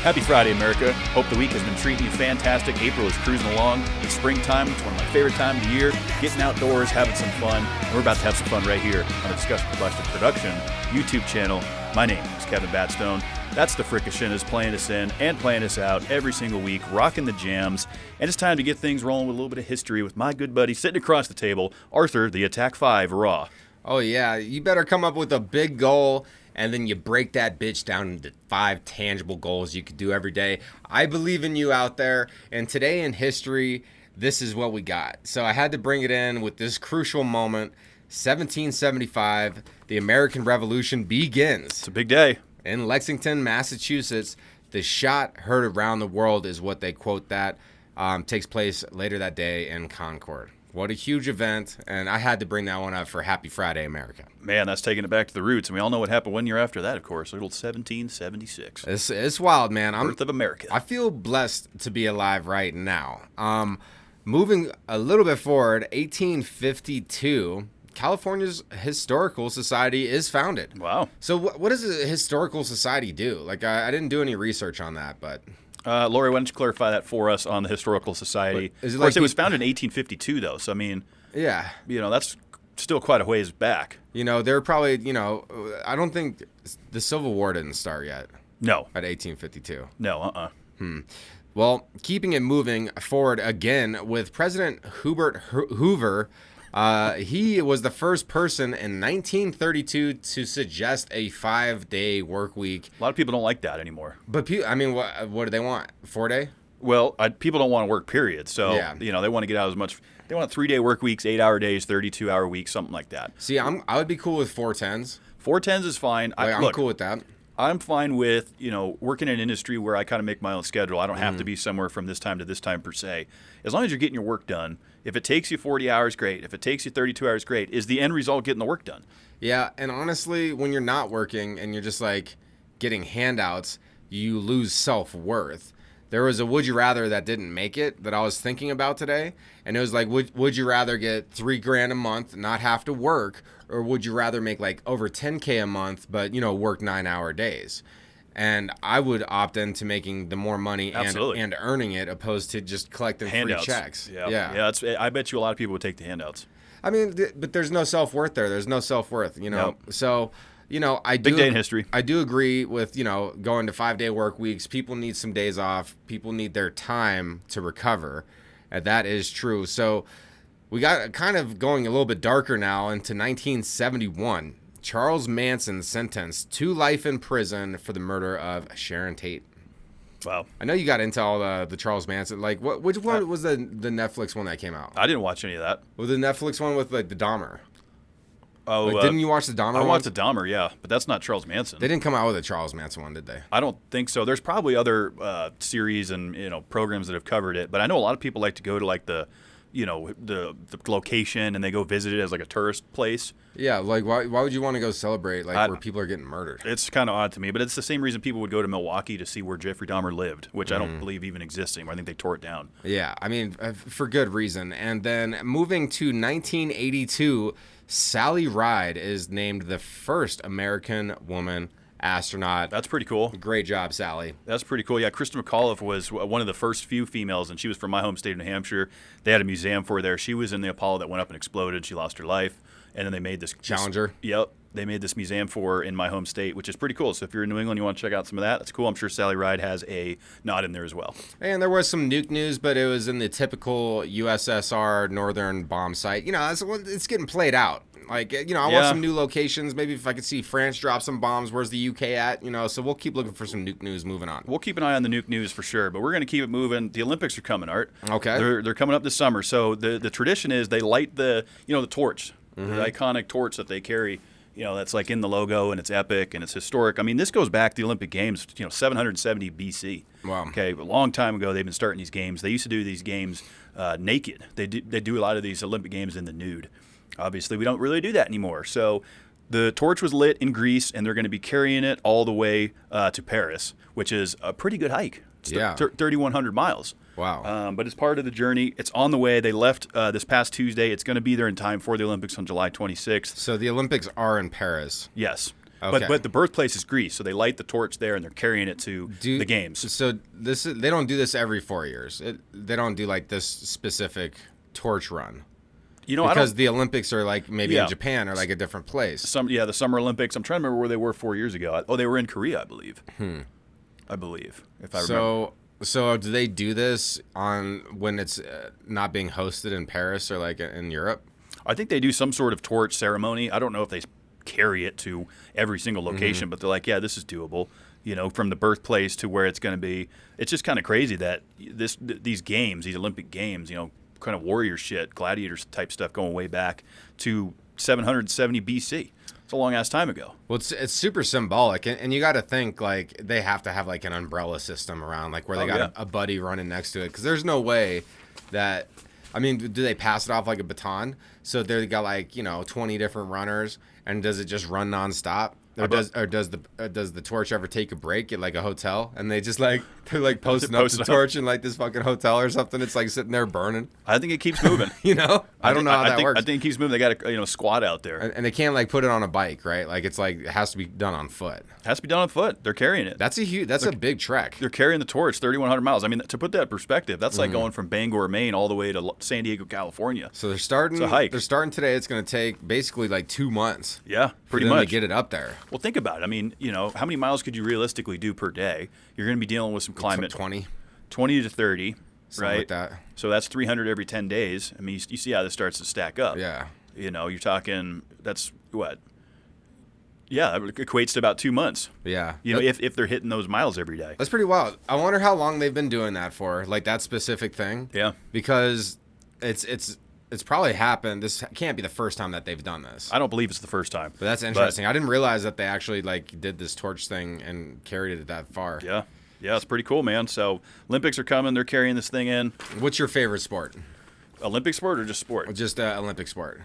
Happy Friday, America. Hope the week has been treating you fantastic. April is cruising along. It's springtime. It's one of my favorite time of the year. Getting outdoors, having some fun. And we're about to have some fun right here on the Discussion Combustion Production YouTube channel. My name is Kevin Batstone. That's the Fricashin playing us in and playing us out every single week, rocking the jams. And it's time to get things rolling with a little bit of history with my good buddy sitting across the table, Arthur, the Attack 5 Rawe. Oh, yeah. You better come up with a big goal, and then you break that bitch down into 5 tangible goals you could do every day. I believe in you out there, and today in history, this is what we got. So I had to bring it in with this crucial moment. 1775, the American Revolution begins. It's a big day. In Lexington, Massachusetts. The shot heard around the world is what they quote that. Takes place later that day in Concord. What a huge event, and I had to bring that one up for Happy Friday, America. Man, that's taking it back to the roots, and we all know what happened 1 year after that, of course, little 1776. It's wild, man. Birth of America. I feel blessed to be alive right now. Moving a little bit forward, 1852, California's Historical Society is founded. Wow. So what does a historical society do? Like, I didn't do any research on that, but... Lori, why don't you clarify that for us on the Historical Society? Of course, it was founded in 1852, though, so I mean... Yeah. That's still quite a ways back. They're probably, I don't think the Civil War didn't start yet. No. At 1852. No, Well, keeping it moving forward again with President Herbert Hoover... he was the first person in 1932 to suggest a 5-day work week. A lot of people don't like that anymore. But, what do they want? 4-day? Well, people don't want to work, period. So, yeah. They want to get out as much. They want 3-day work weeks, 8-hour days, 32-hour weeks, something like that. See, I would be cool with 410s. 410s is fine. I'm cool with that. I'm fine with, working in an industry where I kind of make my own schedule. I don't have to be somewhere from this time to this time per se. As long as you're getting your work done. If it takes you 40 hours, great. If it takes you 32 hours, great. Is the end result getting the work done? Yeah, and honestly, when you're not working and you're just like getting handouts, you lose self-worth. There was a would you rather that didn't make it that I was thinking about today, and it was like, would you rather get $3,000 a month, not have to work, or would you rather make like over $10K a month, but work 9-hour days? And I would opt into making the more money and earning it, opposed to just collecting handouts. Free checks. Yeah. I bet you a lot of people would take the handouts. I mean, but there's no self-worth there. There's no self-worth, Nope. So, I do. Big day in history. I do agree with, going to 5-day work weeks. People need some days off. People need their time to recover. And that is true. So we got kind of going a little bit darker now into 1971. Charles Manson sentenced to life in prison for the murder of Sharon Tate. Wow. I know you got into all the Charles Manson. Like, which one was the Netflix one that came out? I didn't watch any of that. Was the Netflix one with, like, the Dahmer? Oh, didn't you watch the Dahmer one? I watched the Dahmer, yeah, but that's not Charles Manson. They didn't come out with a Charles Manson one, did they? I don't think so. There's probably other series and programs that have covered it, but I know a lot of people like to go to like the location and they go visit it as like a tourist place. Yeah, like why would you want to go celebrate where people are getting murdered? It's kind of odd to me, but it's the same reason people would go to Milwaukee to see where Jeffrey Dahmer lived, which I don't believe even exists anymore. I think they tore it down. Yeah, I mean, for good reason. And then moving to 1982, Sally Ride is named the first American woman astronaut. That's pretty cool. Great job, Sally. That's pretty cool. Yeah, Krista McAuliffe was one of the first few females, and she was from my home state of New Hampshire. They had a museum for her there. She was in the Apollo that went up and exploded. She lost her life, and then they made this Challenger. Yep, they made this museum for her in my home state, which is pretty cool. So if you're in New England, you want to check out some of that. That's cool. I'm sure Sally Ride has a nod in there as well. And there was some nuke news, but it was in the typical USSR northern bomb site. It's getting played out. Like, I want some new locations. Maybe if I could see France drop some bombs, where's the UK at? So we'll keep looking for some nuke news moving on. We'll keep an eye on the nuke news for sure, but we're going to keep it moving. The Olympics are coming, Art. Okay. They're coming up this summer. So the tradition is they light the torch, the iconic torch that they carry. That's like in the logo, and it's epic and it's historic. I mean, this goes back to the Olympic Games, 770 BC. Wow. Okay, a long time ago they've been starting these games. They used to do these games naked. They do a lot of these Olympic Games in the nude. Obviously, we don't really do that anymore. So the torch was lit in Greece, and they're going to be carrying it all the way to Paris, which is a pretty good hike. It's 3,100 miles. Wow. But it's part of the journey. It's on the way. They left this past Tuesday. It's going to be there in time for the Olympics on July 26th. So the Olympics are in Paris. Yes. Okay. But the birthplace is Greece, so they light the torch there and they're carrying it to the games. So they don't do this every 4 years. They don't do like this specific torch run. Because the Olympics are like maybe in Japan or like a different place. The Summer Olympics. I'm trying to remember where they were 4 years ago. Oh, they were in Korea, I believe. I believe, if I remember. So do they do this on when it's not being hosted in Paris or like in Europe? I think they do some sort of torch ceremony. I don't know if they carry it to every single location, but they're like, yeah, this is doable. From the birthplace to where it's going to be. It's just kind of crazy that these games, these Olympic games, kind of warrior shit, gladiators type stuff going way back to 770 BC. It's a long ass time ago. Well, it's super symbolic, and you got to think like they have to have like an umbrella system around, like where they got a buddy running next to it, because there's no way that. I mean, do they pass it off like a baton? So they got like 20 different runners, and does it just run nonstop? Or does the torch ever take a break at like a hotel, and they're like posting up the torch in like this fucking hotel or something? It's like sitting there burning. I think it keeps moving. I don't know how that works. I think it keeps moving. They got a squad out there, and they can't like put it on a bike, right? Like it's like it has to be done on foot. It has to be done on foot. They're carrying it. That's a big trek. They're carrying the torch 3,100 miles. I mean, to put that in perspective, that's like going from Bangor, Maine, all the way to San Diego, California. So they're starting. It's a hike. They're starting today. It's going to take basically like 2 months. Yeah, pretty for them much to get it up there. Well, think about it. I mean, how many miles could you realistically do per day? You're going to be dealing with some climate. 20 to 30, something right? like that. So that's 300 every 10 days. I mean, you see how this starts to stack up. Yeah. You're talking, that's what? Yeah, it equates to about 2 months. Yeah. If they're hitting those miles every day. That's pretty wild. I wonder how long they've been doing that for, like that specific thing. Yeah. Because it's probably happened. This can't be the first time that they've done this. I don't believe it's the first time. But that's interesting. I didn't realize that they actually like did this torch thing and carried it that far. Yeah. Yeah, it's pretty cool, man. So Olympics are coming. They're carrying this thing in. What's your favorite sport? Olympic sport or just sport? Just Olympic sport.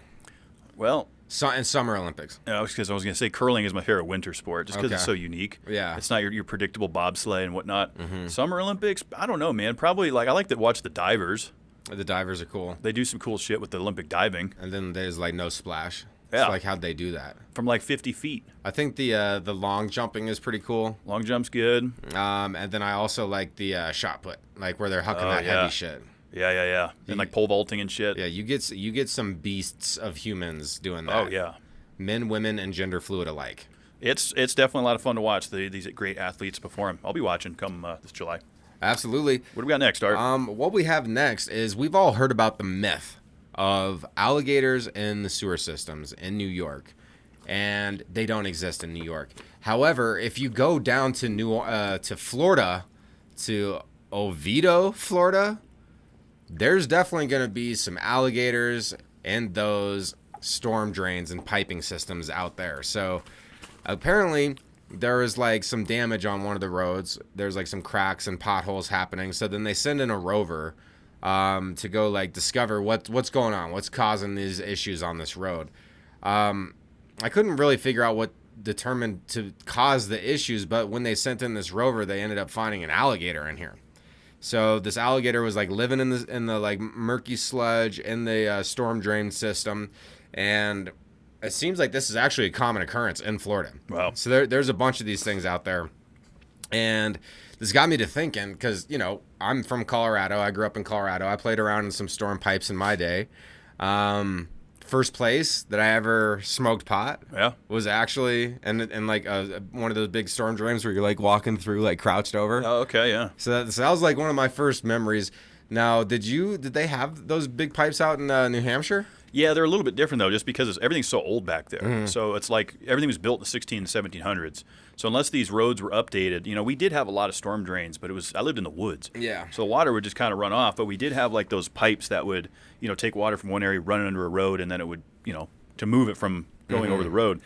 Well, and Summer Olympics. Because I was going to say curling is my favorite winter sport, just because it's so unique. Yeah, it's not your predictable bobsleigh and whatnot. Summer Olympics, I don't know, man. Probably I like to watch the divers. The divers are cool. They do some cool shit with the Olympic diving. And then there's like no splash. Yeah. It's like how'd they do that? From like 50 feet. I think the long jumping is pretty cool. Long jump's good. And then I also like the shot put, like where they're hucking that heavy shit. Yeah. And like pole vaulting and shit. Yeah, you get some beasts of humans doing that. Oh yeah. Men, women, and gender fluid alike. It's definitely a lot of fun to watch these great athletes perform. I'll be watching come this July. Absolutely. What do we got next, Art? What we have next is we've all heard about the myth of alligators in the sewer systems in New York, and they don't exist in New York. However, if you go down to Florida, to Oviedo, Florida, there's definitely going to be some alligators and those storm drains and piping systems out there. So apparently there was like some damage on one of the roads. There's like some cracks and potholes happening. So then they send in a rover to go like discover what's going on, what's causing these issues on this road. I couldn't really figure out what determined to cause the issues, but when they sent in this rover, they ended up finding an alligator in here. So this alligator was like living in the like murky sludge in the storm drain system, and it seems like this is actually a common occurrence in Florida. Wow. So there's a bunch of these things out there, and this got me to thinking, because I'm from Colorado. I grew up in Colorado. I played around in some storm pipes in my day. First place that I ever smoked pot was actually in like one of those big storm drains where you're like walking through like crouched over. Oh, okay, yeah. So that was like one of my first memories. Now, did they have those big pipes out in New Hampshire? Yeah, they're a little bit different though, just because everything's so old back there. So it's like everything was built in the 16 and 1700s. So unless these roads were updated, we did have a lot of storm drains, but I lived in the woods. Yeah. So the water would just kind of run off, but we did have like those pipes that would, take water from one area, run it under a road, and then it would, to move it from going over the road.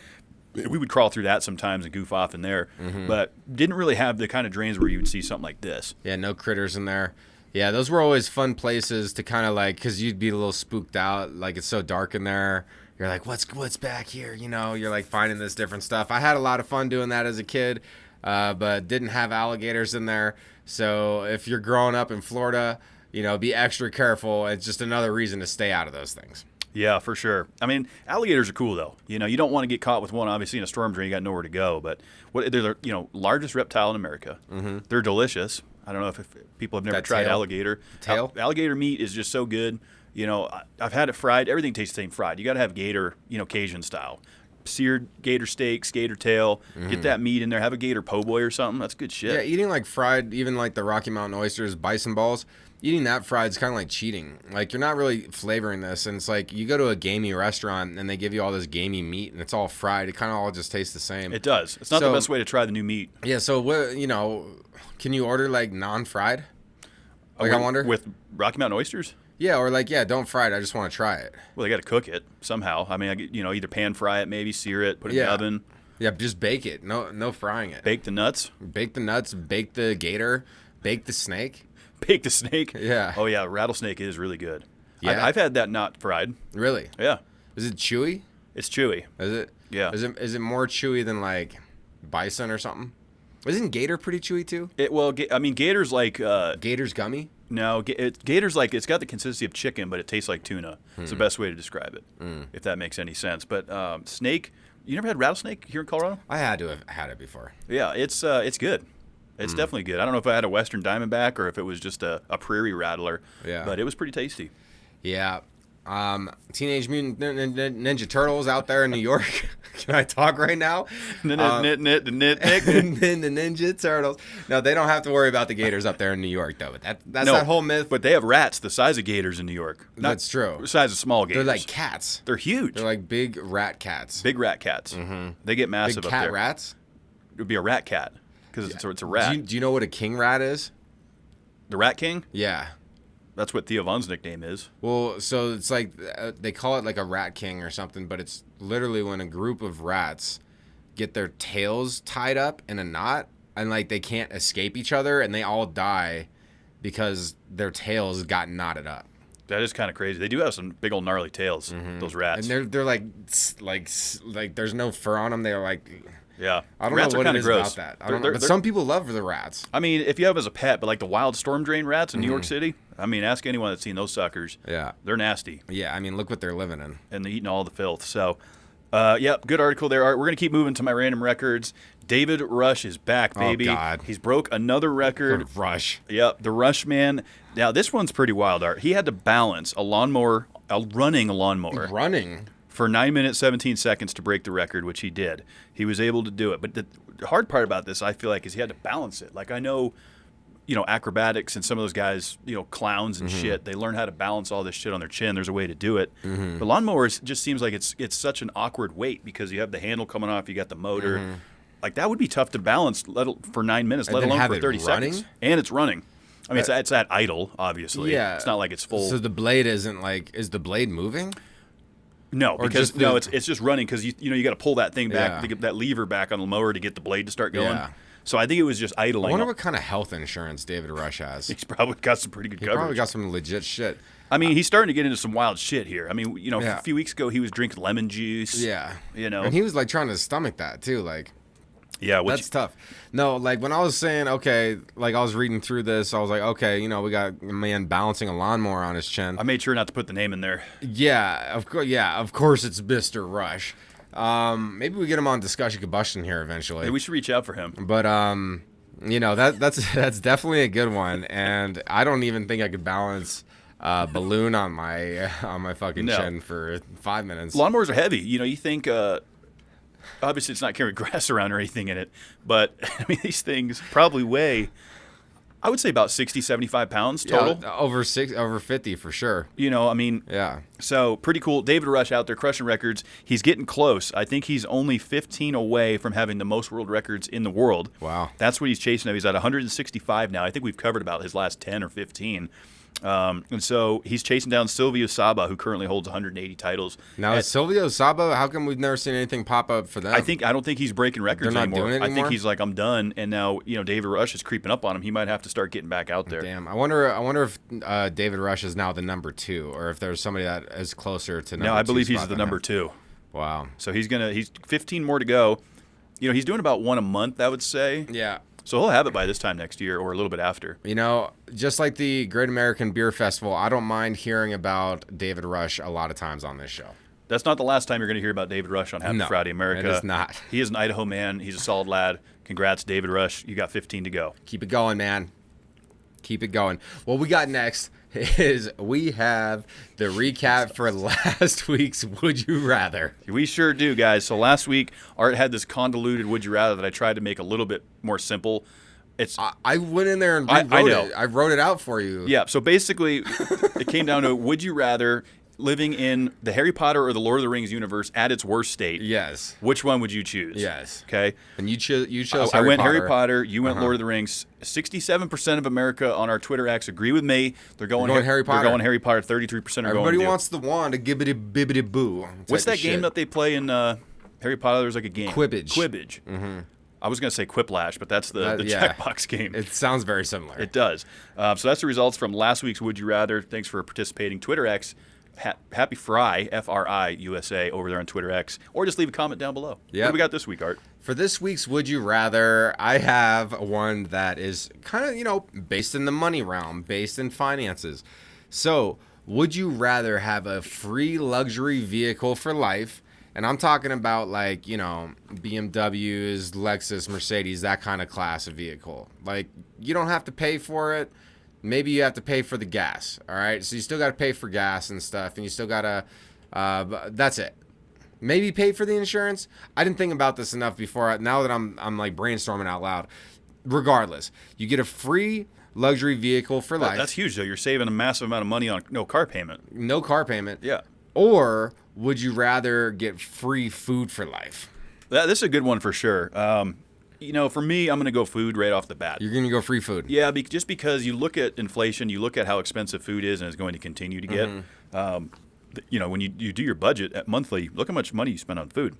We would crawl through that sometimes and goof off in there, but didn't really have the kind of drains where you would see something like this. Yeah, no critters in there. Yeah, those were always fun places to kind of like, because you'd be a little spooked out, like it's so dark in there. You're like, what's back here? You're like finding this different stuff. I had a lot of fun doing that as a kid, but didn't have alligators in there. So if you're growing up in Florida, be extra careful. It's just another reason to stay out of those things. Yeah, for sure. I mean, alligators are cool though. You know, you don't want to get caught with one obviously in a storm drain. You got nowhere to go. But they're largest reptile in America. Mm-hmm. They're delicious. I don't know if people have never tried alligator. Tail? Alligator meat is just so good. You know, I've had it fried. Everything tastes the same fried. You got to have gator, Cajun style. Seared gator steaks, gator tail. Get that meat in there. Have a gator po' boy or something. That's good shit. Yeah, eating like fried, even like the Rocky Mountain oysters, bison balls, eating that fried is kind of like cheating. Like, you're not really flavoring this. And it's like you go to a gamey restaurant and they give you all this gamey meat and it's all fried. It kind of all just tastes the same. It does. It's not the best way to try the new meat. Yeah, so what, can you order like non-fried? Like, I wonder. With Rocky Mountain oysters? Yeah, or like, don't fry it. I just want to try it. Well, they got to cook it somehow. I mean, either pan fry it, maybe sear it, put it in the oven. Yeah, just bake it. No frying it. Bake the nuts. Bake the nuts. Bake the gator. Bake the snake. Bake the snake. Yeah. Oh yeah, rattlesnake is really good. Yeah. I've had that not fried. Really? Yeah. Is it chewy? It's chewy. Is it? Yeah. Is it more chewy than like bison or something? Isn't gator pretty chewy too? Gator's like Gator's gummy. No, gator's like it's got the consistency of chicken, but it tastes like tuna. It's the best way to describe it, if that makes any sense. But snake, you never had rattlesnake here in Colorado? I had to have had it before. Yeah, it's good. It's definitely good. I don't know if I had a Western Diamondback or if it was just a prairie rattler. Yeah, but it was pretty tasty. Yeah. Teenage Mutant Ninja Turtles out there in New York. Can I talk right now? The Ninja Turtles. No, they don't have to worry about the gators up there in New York, though. That's that whole myth. But they have rats the size of gators in New York. That's true. The size of small gators. They're like cats. They're huge. They're like big rat cats. Big rat cats. They get massive big up there. Cat rats? It would be a rat cat because it's a rat. Do you know what a king rat is? The Rat King? Yeah. That's what Theo Von's nickname is. Well, so it's like they call it like a rat king or something, but it's literally when a group of rats get their tails tied up in a knot and like they can't escape each other and they all die because their tails got knotted up. That is kind of crazy. They do have some big old gnarly tails, those rats. And they're like there's no fur on them. They're like yeah. I don't know what it is about that. I don't know. But some people love the rats. I mean, if you have as a pet, but like the wild storm drain rats in New York City, I mean, ask anyone that's seen those suckers. Yeah. They're nasty. Yeah, I mean, look what they're living in. And they're eating all the filth. So, good article there. We're going to keep moving to my random records. David Rush is back, baby. Oh, God. He's broke another record. Rush. Yep, the Rush Man. Now, this one's pretty wild, Art. He had to balance a running lawnmower. Running? For 9 minutes, 17 seconds to break the record, which he did. He was able to do it. But the hard part about this, I feel like, is he had to balance it. Like, I know, acrobatics and some of those guys, clowns and shit, they learn how to balance all this shit on their chin. There's a way to do it. But lawnmowers just seems like it's such an awkward weight because you have the handle coming off, you got the motor. Like, that would be tough to balance for 9 minutes, let alone for 30 seconds. And it's running. I mean, it's at idle, obviously. Yeah. It's not like it's full. So the blade isn't like, is the blade moving? No, because it's just running because you got to pull that thing back, to get that lever back on the mower to get the blade to start going. Yeah. So I think it was just idling. I wonder what kind of health insurance David Rush has. He's probably got some pretty good coverage. Probably got some legit shit. I mean, he's starting to get into some wild shit here. I mean, a few weeks ago he was drinking lemon juice. Yeah. And he was like trying to stomach that too, like. Yeah, that's tough. No, like when I was saying, okay, like I was reading through this, I was like, okay, we got a man balancing a lawnmower on his chin. I made sure not to put the name in there. Yeah, of course. Yeah, of course it's Mr. Rush. Maybe we get him on Discussion Combustion here eventually. Hey, we should reach out for him. But that's definitely a good one, and I don't even think I could balance balloon on my fucking chin for 5 minutes. Lawnmowers are heavy. You think. Obviously, it's not carrying grass around or anything in it, but I mean, these things probably weigh, I would say about 60, 75 pounds total. Yeah, over 50 for sure. Yeah. So pretty cool. David Rush out there crushing records. He's getting close. I think he's only 15 away from having the most world records in the world. Wow. That's what he's chasing now. He's at 165 now. I think we've covered about his last 10 or 15. And so he's chasing down Silvio Saba, who currently holds 180 titles. Now, is Silvio Saba, how come we've never seen anything pop up for them? I don't think he's breaking records They're not anymore. doing it anymore. I think he's like, I'm done. And now, David Rush is creeping up on him. He might have to start getting back out there. Damn. I wonder if David Rush is now the number 2, or if there's somebody that is closer to number 2. No, I believe he's the number 2. Wow. So he's 15 more to go. He's doing about one a month, I would say. Yeah. So he'll have it by this time next year or a little bit after. You know, just like the Great American Beer Festival, I don't mind hearing about David Rush a lot of times on this show. That's not the last time you're going to hear about David Rush on Happy Friday America. It is not. He is an Idaho man. He's a solid lad. Congrats, David Rush. You got 15 to go. Keep it going, man. Keep it going. What we got next is we have the recap for last week's Would You Rather. We sure do, guys. So last week, Art had this convoluted Would You Rather that I tried to make a little bit more simple. I went in there and rewrote it. I wrote it out for you. Yeah, so basically, it came down to Would you rather living in the Harry Potter or the Lord of the Rings universe at its worst state? Yes. Which one would you choose? Yes. Okay. And you chose I Harry went Potter. Harry Potter. You went Lord of the Rings. 67% of America on our Twitter X agree with me. They're going Harry Potter. They're going Harry Potter. 33% are Everybody going wants the wand, a gibbity bibbity boo. What's that game that they play in Harry Potter? There's like a game. Quibbage. Mm-hmm. I was going to say Quiplash, but that's the checkbox game. It sounds very similar. It does. So that's the results from last week's Would You Rather. Thanks for participating. Twitter X, Happy Fry, Fri USA, over there on Twitter X. Or just leave a comment down below. Yep. What do we got this week, Art? For this week's Would You Rather, I have one that is kind of, based in the money realm, based in finances. So, would you rather have a free luxury vehicle for life? And I'm talking about BMWs, Lexus, Mercedes, that kind of class of vehicle. Like, you don't have to pay for it. Maybe you have to pay for the gas, all right? So you still got to pay for gas and stuff, and you still got to, that's it. Maybe pay for the insurance. I didn't think about this enough before. Now that I'm like brainstorming out loud. Regardless, you get a free luxury vehicle for life. That's huge, though. You're saving a massive amount of money on no car payment. No car payment. Yeah. Or would you rather get free food for life? This is a good one for sure. For me, I'm going to go food right off the bat. You're going to go free food? Yeah, just because you look at inflation, you look at how expensive food is and is going to continue to get. When you do your budget at monthly, look how much money you spend on food.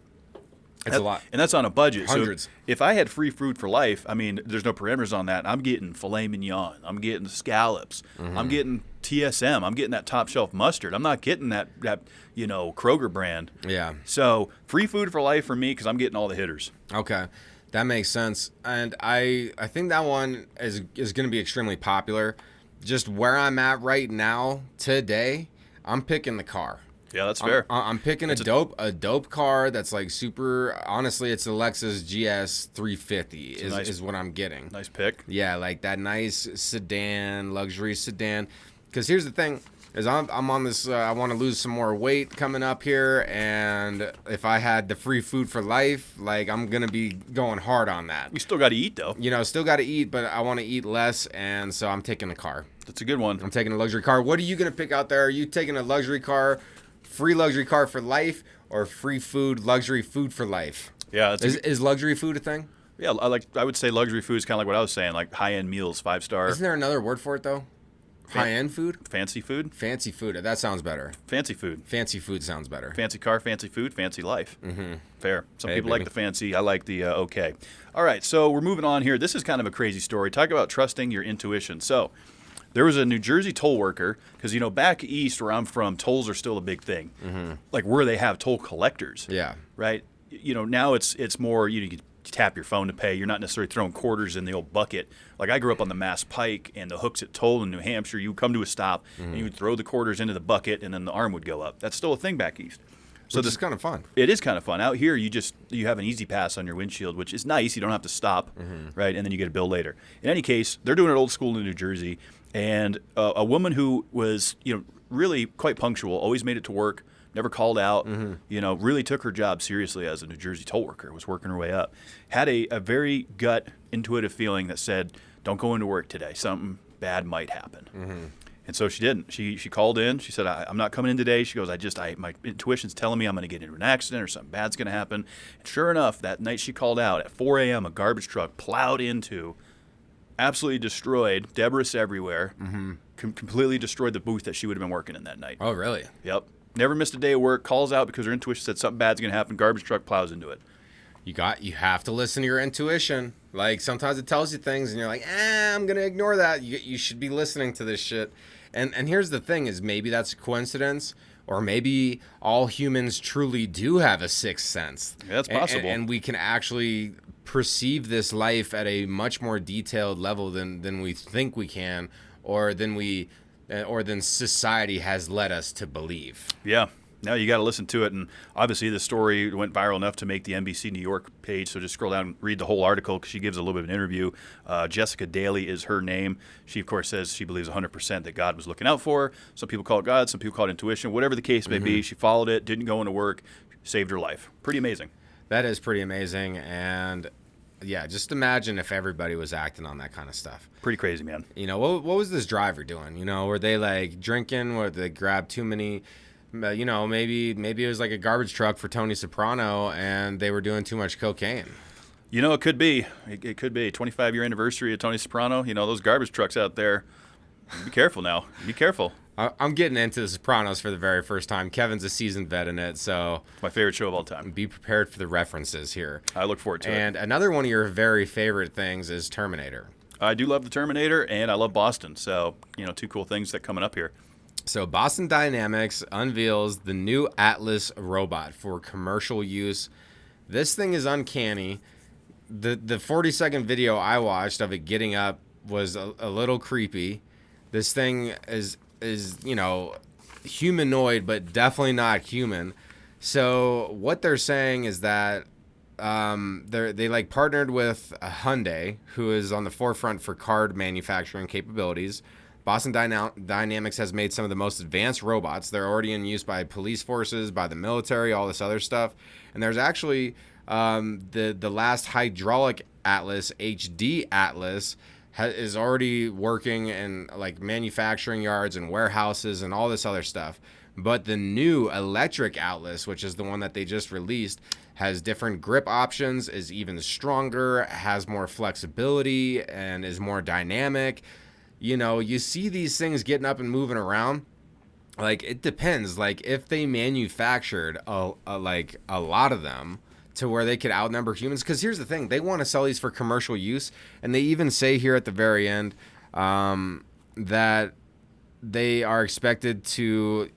It's a lot. And that's on a budget. Hundreds. So if I had free food for life, I mean, there's no parameters on that. I'm getting filet mignon. I'm getting scallops. I'm getting TSM. I'm getting that top shelf mustard. I'm not getting that Kroger brand. Yeah. So free food for life for me because I'm getting all the hitters. Okay. That makes sense. And I think that one is going to be extremely popular. Just where I'm at right now, today, I'm picking the car. Yeah, that's fair. I'm picking a dope car that's like super. Honestly, it's a Lexus GS 350 is what I'm getting. Nice pick. Yeah, like that nice sedan, luxury sedan. Because here's the thing: is I'm on this. I want to lose some more weight coming up here, and if I had the free food for life, like I'm gonna be going hard on that. You still got to eat though. Still got to eat, but I want to eat less, and so I'm taking a car. That's a good one. I'm taking a luxury car. What are you gonna pick out there? Are you taking a luxury car? Free luxury car for life or free food, luxury food for life? Yeah. Is luxury food a thing? Yeah, I would say luxury food is kind of like what I was saying, like high-end meals, 5-star. Isn't there another word for it, though? High-end food? Fancy food? Fancy food. That sounds better. Fancy food. Fancy food sounds better. Fancy car, fancy food, fancy life. Mm-hmm. Fair. Some people like the fancy. I like the okay. All right, so we're moving on here. This is kind of a crazy story. Talk about trusting your intuition. So there was a New Jersey toll worker, because, back east where I'm from, tolls are still a big thing. Mm-hmm. Like where they have toll collectors. Yeah. Right? Now it's more, you tap your phone to pay. You're not necessarily throwing quarters in the old bucket. Like I grew up on the Mass Pike and the hooks at toll in New Hampshire. You would come to a stop and you would throw the quarters into the bucket and then the arm would go up. That's still a thing back east. So this is kind of fun. It is kind of fun. Out here, you have an easy pass on your windshield, which is nice. You don't have to stop, right? And then you get a bill later. In any case, they're doing it old school in New Jersey. And a woman who was, really quite punctual, always made it to work, never called out, really took her job seriously as a New Jersey toll worker, was working her way up, had a very gut intuitive feeling that said, don't go into work today. Something bad might happen. Mm-hmm. And so she didn't. She called in. She said, I'm not coming in today. She goes, my intuition's telling me I'm going to get into an accident or something bad's going to happen. And sure enough, that night she called out at 4 a.m., a garbage truck plowed into, absolutely destroyed, debris everywhere, completely destroyed the booth that she would have been working in that night. Oh, really? Yep. Never missed a day of work, calls out because her intuition said something bad's going to happen, garbage truck plows into it. You have to listen to your intuition. Like sometimes it tells you things and you're like, I'm going to ignore that. You should be listening to this shit. And here's the thing is maybe that's a coincidence or maybe all humans truly do have a sixth sense. Yeah, that's possible. And we can actually perceive this life at a much more detailed level than we think we can, or than society has led us to believe. Yeah. No, you got to listen to it. And obviously the story went viral enough to make the NBC New York page. So just scroll down and read the whole article because she gives a little bit of an interview. Jessica Daly is her name. She, of course, says she believes 100% that God was looking out for her. Some people call it God. Some people call it intuition. Whatever the case may be, she followed it, didn't go into work, saved her life. Pretty amazing. That is pretty amazing. And yeah, just imagine if everybody was acting on that kind of stuff. Pretty crazy, man. You know, what was this driver doing? You know, were they like drinking? Were they grab too many? You know, maybe it was like a garbage truck for Tony Soprano and they were doing too much cocaine. You know, it could be. It could be. 25-year anniversary of Tony Soprano. You know, those garbage trucks out there. Be careful now. Be careful. I'm getting into The Sopranos for the very first time. Kevin's a seasoned vet in it, so... It's my favorite show of all time. Be prepared for the references here. I look forward to it. And another one of your very favorite things is Terminator. I do love the Terminator, and I love Boston. So, you know, two cool things that coming up here. So Boston Dynamics unveils the new Atlas robot for commercial use. This thing is uncanny. The 40-second video I watched of it getting up was a little creepy. This thing is you know, humanoid, but definitely not human. So what they're saying is that they like partnered with Hyundai, who is on the forefront for car manufacturing capabilities. Boston Dynamics has made some of the most advanced robots. They're already in use by police forces, by the military, all this other stuff. And there's actually the last hydraulic Atlas, HD Atlas, is already working in like manufacturing yards and warehouses and all this other stuff. But the new electric Atlas, which is the one that they just released, has different grip options, is even stronger, has more flexibility, and is more dynamic. You know, you see these things getting up and moving around. Like, it depends. Like, if they manufactured a lot of them to where they could outnumber humans. Because here's the thing. They want to sell these for commercial use. And they even say here at the very end that they are expected to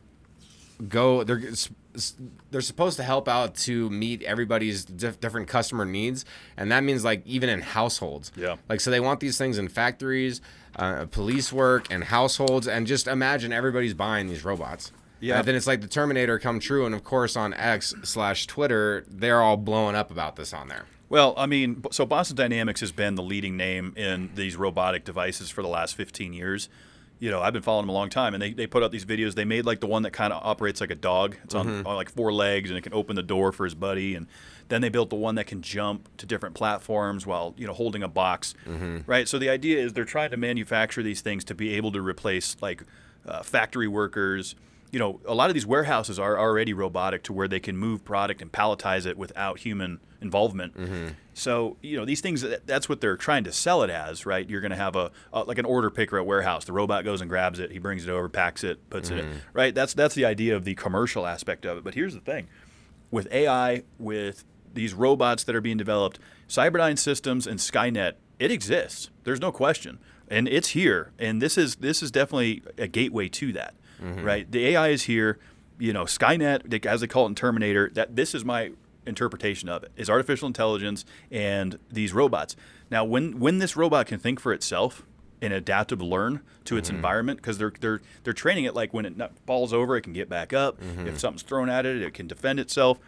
go... They're supposed to help out to meet everybody's different customer needs. And that means, like, even in households. Yeah. Like, so they want these things in factories, police work, and households. And just imagine everybody's buying these robots. Yeah. And then it's like the Terminator come true. And, of course, on X/Twitter, they're all blowing up about this on there. Well, I mean, so Boston Dynamics has been the leading name in these robotic devices for the last 15 years. You know, I've been following them a long time, and they put out these videos. They made like the one that kind of operates like a dog. It's on like 4 legs, and it can open the door for his buddy. And then they built the one that can jump to different platforms while, you know, holding a box, right? So the idea is they're trying to manufacture these things to be able to replace like factory workers. You know, a lot of these warehouses are already robotic to where they can move product and palletize it without human involvement. So, you know, these things, that's what they're trying to sell it as, right? You're going to have like an order picker at warehouse. The robot goes and grabs it. He brings it over, packs it, puts it in, right? That's the idea of the commercial aspect of it. But here's the thing. With AI, with these robots that are being developed, Cyberdyne Systems and Skynet, it exists. There's no question. And it's here. And this is definitely a gateway to that. Right, the AI is here. You know, Skynet, as they call it in Terminator. This is my interpretation of it: is artificial intelligence and these robots. Now, when this robot can think for itself and adapt to learn to its environment, because they're training it like when it falls over, it can get back up. If something's thrown at it, it can defend itself.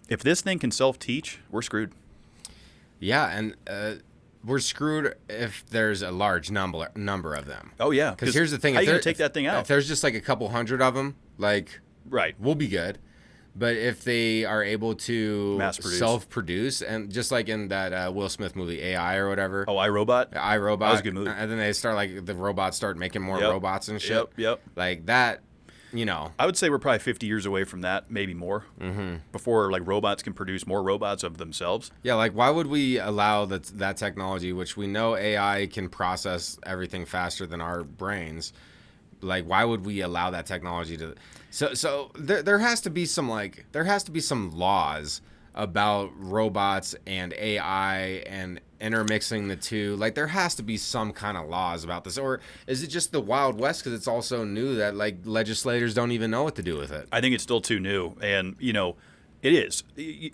If this thing can self-teach, we're screwed. Yeah, and we're screwed if there's a large number of them. Oh, yeah. Because here's the thing. How are you going to take that thing out? If there's just like a couple hundred of them, like, right, we'll be good. But if they are able to self-produce, and just like in that Will Smith movie, AI or whatever. Oh, iRobot? iRobot. That was a good movie. And then they start, like, the robots start making more robots and shit. Yep. Like that, you know. I would say we're probably 50 years away from that, maybe more, before like robots can produce more robots of themselves. Yeah, like why would we allow that technology, which we know AI can process everything faster than our brains? Like, why would we allow that technology to? So there has to be some laws about robots and AI and intermixing the two. Like, there has to be some kind of laws about this, or is it just the Wild West because it's all so new that like legislators don't even know what to do with it? I think it's still too new, and you know, it is.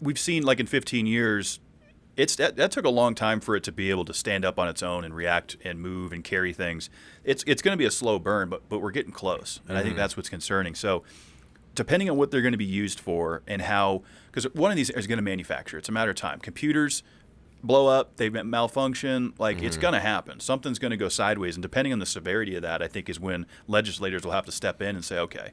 We've seen like in 15 years, That took a long time for it to be able to stand up on its own and react and move and carry things. It's going to be a slow burn, but we're getting close, and I think that's what's concerning. So, depending on what they're going to be used for and how, because one of these is going to manufacture. It's a matter of time. Computers blow up, they malfunction, it's going to happen. Something's going to go sideways, and depending on the severity of that, I think is when legislators will have to step in and say, okay,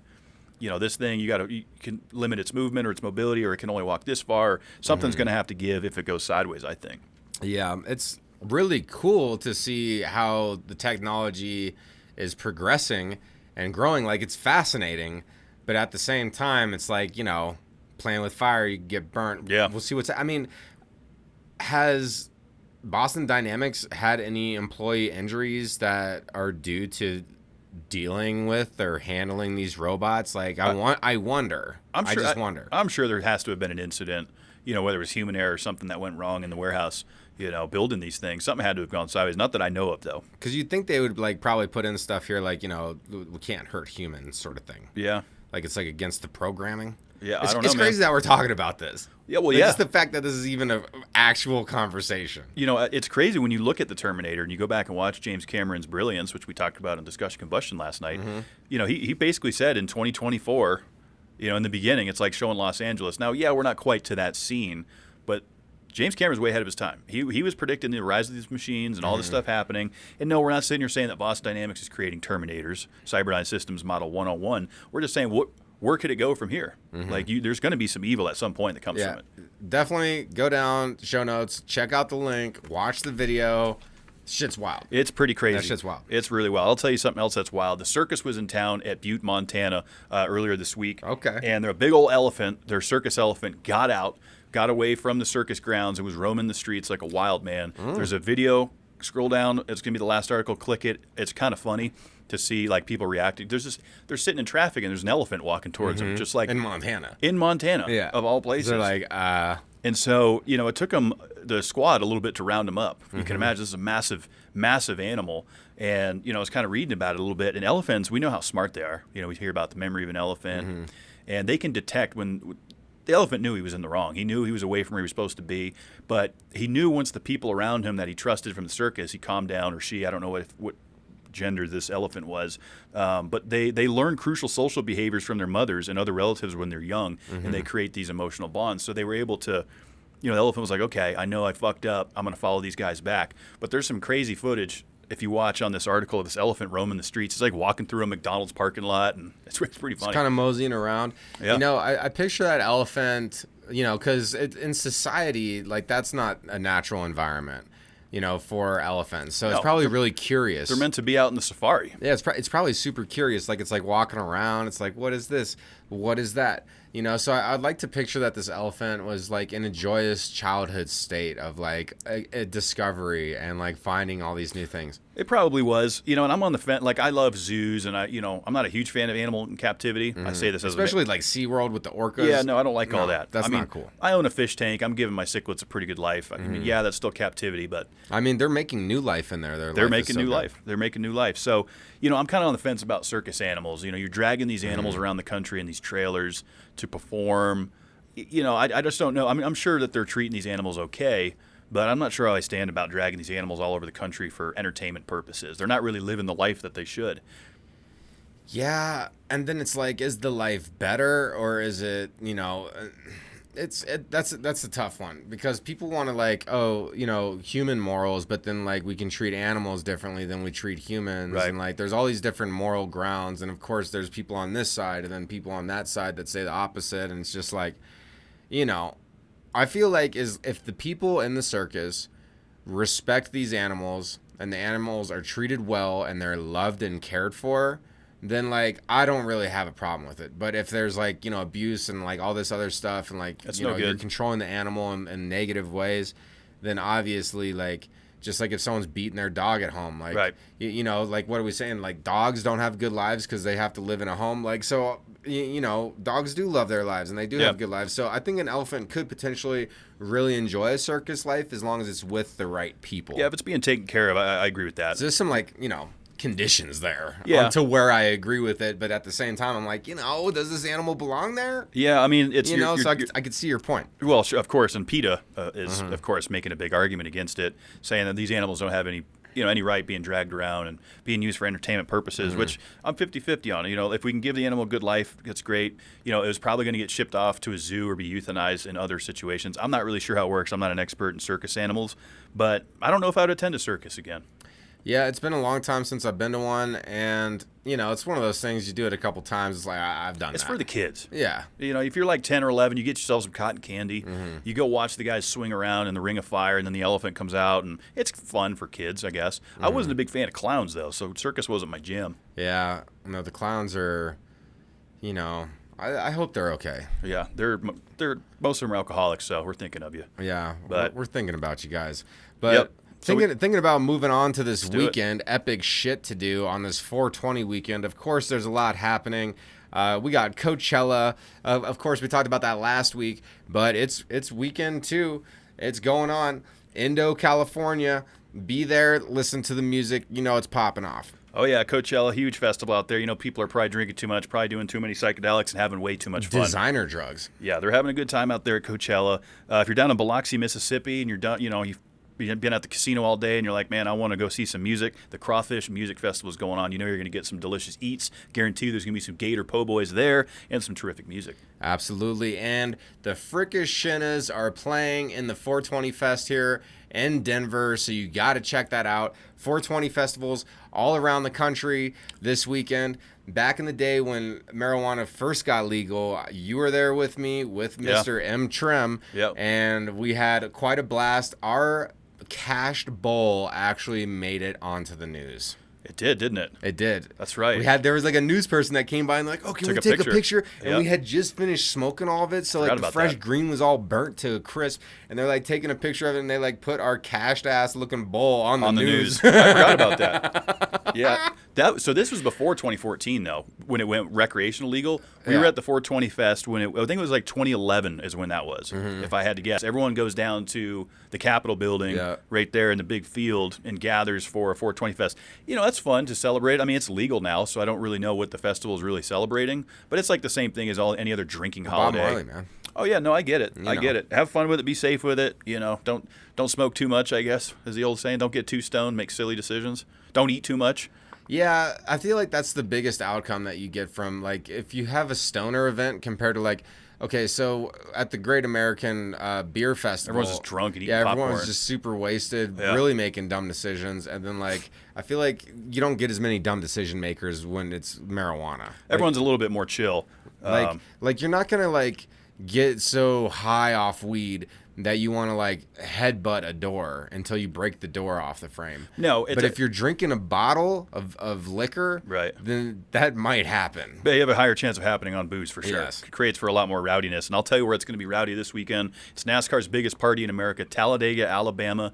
this thing, you can limit its movement or its mobility, or it can only walk this far. Something's going to have to give if it goes sideways, I think. Yeah, it's really cool to see how the technology is progressing and growing. It's fascinating, but at the same time, it's playing with fire, you get burnt. Yeah. We'll see has Boston Dynamics had any employee injuries that are due to dealing with or handling these robots? I wonder. I just wonder. I'm sure there has to have been an incident, whether it was human error or something that went wrong in the warehouse, building these things. Something had to have gone sideways. Not that I know of, though. Because you'd think they would probably put in stuff here we can't hurt humans sort of thing. Yeah. It's against the programming. Yeah, I don't know. It's man. crazy that we're talking about this. Yeah, well, yeah. Just the fact that this is even an actual conversation. It's crazy when you look at the Terminator and you go back and watch James Cameron's brilliance, which we talked about in Discussion Combustion last night. He basically said in 2024, in the beginning, it's like showing Los Angeles. Now, yeah, we're not quite to that scene, but James Cameron's way ahead of his time. He was predicting the rise of these machines and all this stuff happening. And no, we're not sitting here saying that Boston Dynamics is creating Terminators, Cyberdyne Systems Model 101. We're just saying where could it go from here? There's going to be some evil at some point that comes from it. Definitely go down, show notes, check out the link, watch the video. Shit's wild. It's pretty crazy. That shit's wild. It's really wild. I'll tell you something else that's wild. The circus was in town at Butte, Montana earlier this week. Okay. And their big old elephant, their circus elephant, got away from the circus grounds and was roaming the streets like a wild man. There's a video. Scroll down. It's going to be the last article. Click it. It's kind of funny to see people reacting. They're sitting in traffic and there's an elephant walking towards them, just like in Montana. Yeah. Of all places. They're and so, it took them, the squad, a little bit to round him up. You can imagine this is a massive, massive animal. And, I was kind of reading about it a little bit. And elephants, we know how smart they are. We hear about the memory of an elephant. And they can detect when the elephant knew he was in the wrong. He knew he was away from where he was supposed to be. But he knew once the people around him that he trusted from the circus, he calmed down, or she, I don't know what gender this elephant was, but they learn crucial social behaviors from their mothers and other relatives when they're young, and they create these emotional bonds. So they were able to, the elephant was like, okay, I know I fucked up, I'm going to follow these guys back. But there's some crazy footage if you watch on this article of this elephant roaming the streets. It's like walking through a McDonald's parking lot, and it's pretty funny. It's kind of moseying around. Yeah. I picture that elephant, because in society, that's not a natural environment. For elephants. So it's probably really curious. They're meant to be out in the safari. Yeah, it's probably super curious. It's like walking around. It's like, what is this? What is that? So I'd like to picture that this elephant was in a joyous childhood state of a discovery and finding all these new things. It probably was, and I'm on the fence. I love zoos, and I'm not a huge fan of animal in captivity. I say this especially SeaWorld with the orcas. Yeah, no, I don't like all that. That's not cool. I own a fish tank. I'm giving my cichlids a pretty good life. I mean, yeah, that's still captivity, but they're making new life in there. They're making new life. They're making new life. So, I'm kind of on the fence about circus animals. You're dragging these animals around the country in these trailers to perform. I just don't know. I mean, I'm sure that they're treating these animals okay, but I'm not sure how I stand about dragging these animals all over the country for entertainment purposes. They're not really living the life that they should. Yeah, and then it's is the life better, or is it, that's a tough one, because people want to human morals, but then we can treat animals differently than we treat humans, right. And there's all these different moral grounds, and of course there's people on this side and then people on that side that say the opposite, and it's just I feel if the people in the circus respect these animals and the animals are treated well and they're loved and cared for, then I don't really have a problem with it. But if there's abuse and all this other stuff, and you're controlling the animal in negative ways, then obviously just if someone's beating their dog at home, right. What are we saying? Dogs don't have good lives because they have to live in a home. So dogs do love their lives and they do have good lives. So I think an elephant could potentially really enjoy a circus life as long as it's with the right people. Yeah, if it's being taken care of, I agree with that. So there's some conditions there. Yeah. To where I agree with it, but at the same time, I'm like, does this animal belong there? Yeah, I mean, it's I could see your point. Well, sure, of course, and PETA is of course making a big argument against it, saying that these animals don't have any right being dragged around and being used for entertainment purposes, which I'm 50-50 on. If we can give the animal a good life, that's great. It was probably going to get shipped off to a zoo or be euthanized in other situations. I'm not really sure how it works. I'm not an expert in circus animals, but I don't know if I would attend a circus again. Yeah, it's been a long time since I've been to one, and it's one of those things you do it a couple times. It's like I've done. It's for the kids. Yeah. If you're like 10 or 11, you get yourself some cotton candy. You go watch the guys swing around in the ring of fire, and then the elephant comes out, and it's fun for kids, I guess. I wasn't a big fan of clowns though, so circus wasn't my jam. Yeah, no, the clowns are, I hope they're okay. Yeah, they're most of them are alcoholics, so we're thinking of you. Yeah, but we're thinking about you guys. But. Yep. Thinking about moving on to this weekend, epic shit to do on this 420 weekend. Of course, there's a lot happening. We got Coachella. Of course, we talked about that last week, but it's weekend too. It's going on. Indo, California. Be there, listen to the music. It's popping off. Oh, yeah, Coachella, huge festival out there. People are probably drinking too much, probably doing too many psychedelics and having way too much fun. Designer drugs. Yeah, they're having a good time out there at Coachella. If you're down in Biloxi, Mississippi, and you're done, you've been at the casino all day and you're like, man, I want to go see some music. The Crawfish Music Festival is going on. You're going to get some delicious eats. Guarantee there's going to be some Gator Po' Boys there and some terrific music. Absolutely. And the Fricashinas are playing in the 420 Fest here in Denver, so you got to check that out. 420 festivals all around the country this weekend. Back in the day when marijuana first got legal, you were there with me with Mr. M. Trim, and we had quite a blast. Our cached bowl actually made it onto the news. It did, didn't it? It did. That's right. There was like a news person that came by and like, oh, can we take a picture? And we had just finished smoking all of it, so like the fresh green was all burnt to a crisp. And they're like taking a picture of it, and they like put our cached ass looking bowl on the news. I forgot about that. Yeah. So this was before 2014 though, when it went recreational legal. We were at the 420 Fest when I think it was like 2011 is when that was. If I had to guess, everyone goes down to the Capitol building right there in the big field and gathers for a 420 Fest. That's fun to celebrate. I mean, it's legal now, so I don't really know what the festival is really celebrating, but it's like the same thing as any other drinking holiday. Bob Marley, man. Oh yeah, no, I get it. I get it. Have fun with it. Be safe with it. Don't smoke too much, I guess, is the old saying. Don't get too stoned. Make silly decisions. Don't eat too much. Yeah, I feel like that's the biggest outcome that you get from, like, if you have a stoner event compared to, like, okay, so at the Great American Beer Festival, everyone's just drunk and eating popcorn. Yeah, everyone's just super wasted, really making dumb decisions. And then, like, I feel like you don't get as many dumb decision makers when it's marijuana. Everyone's a little bit more chill. Like you're not going to, like, get so high off weed that you want to like headbutt a door until you break the door off the frame. No, but if you're drinking a bottle of liquor, then that might happen. But you have a higher chance of happening on booze for sure. Yes. It creates for a lot more rowdiness. And I'll tell you where it's going to be rowdy this weekend. It's NASCAR's biggest party in America, Talladega, Alabama.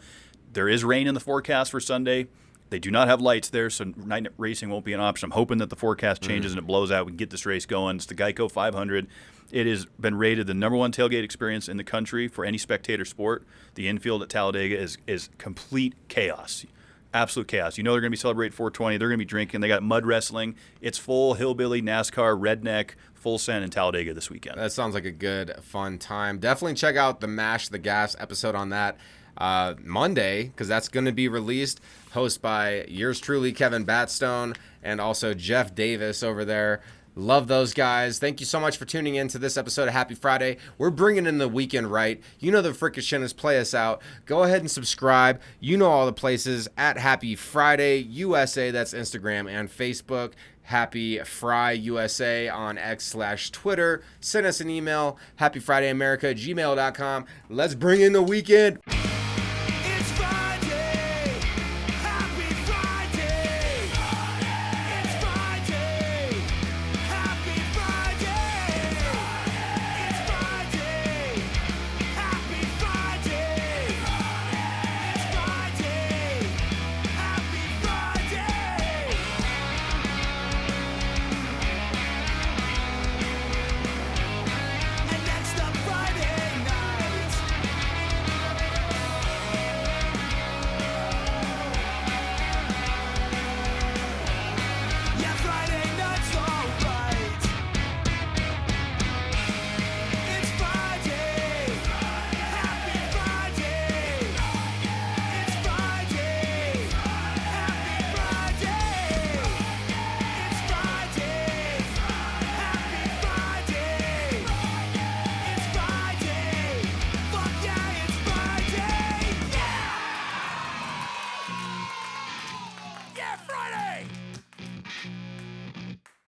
There is rain in the forecast for Sunday. They do not have lights there, so night racing won't be an option. I'm hoping that the forecast changes and it blows out. We can get this race going. It's the Geico 500. It has been rated the #1 tailgate experience in the country for any spectator sport. The infield at Talladega is complete chaos. Absolute chaos. They're going to be celebrating 420. They're going to be drinking. They got mud wrestling. It's full hillbilly, NASCAR, redneck, full send in Talladega this weekend. That sounds like a good, fun time. Definitely check out the Mash the Gas episode on that Monday, because that's going to be released. Hosted by yours truly, Kevin Batstone, and also Jeff Davis over there. Love those guys. Thank you so much for tuning in to this episode of Happy Friday. We're bringing in the weekend right. The Fricashinas play us out. Go ahead and subscribe. All the places at Happy Friday USA. That's Instagram and Facebook. Happy Fry USA on X/Twitter. Send us an email, happyfridayamerica@gmail.com. Let's bring in the weekend.